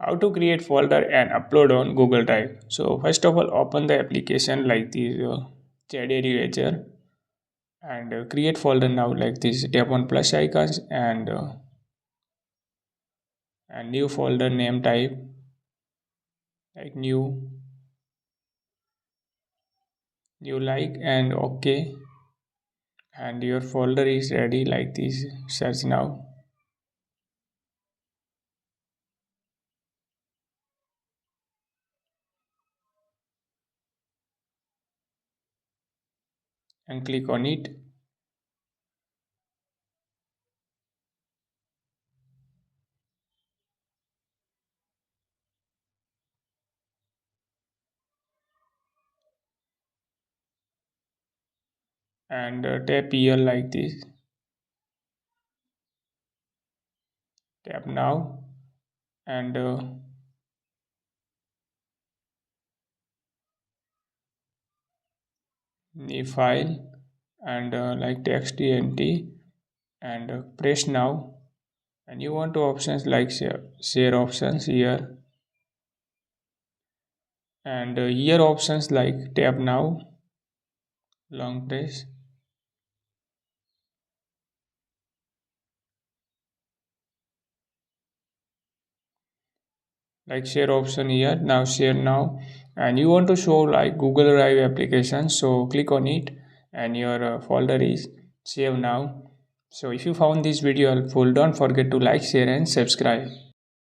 How to create folder and upload on Google Drive. So first of all, open the application like this JDReacher and create folder now like this. Tap on plus icons and new folder name type like new like and okay, and your folder is ready like this. Search now and click on it. And tap here like this. Tap now and new file and like txt and press now, and you want to options like share options here, and here options like tap now, long press, like share option here, now share now, and you want to show like Google Drive application, so click on it and your folder is save now. So if you found this video helpful, don't forget to like, share and subscribe.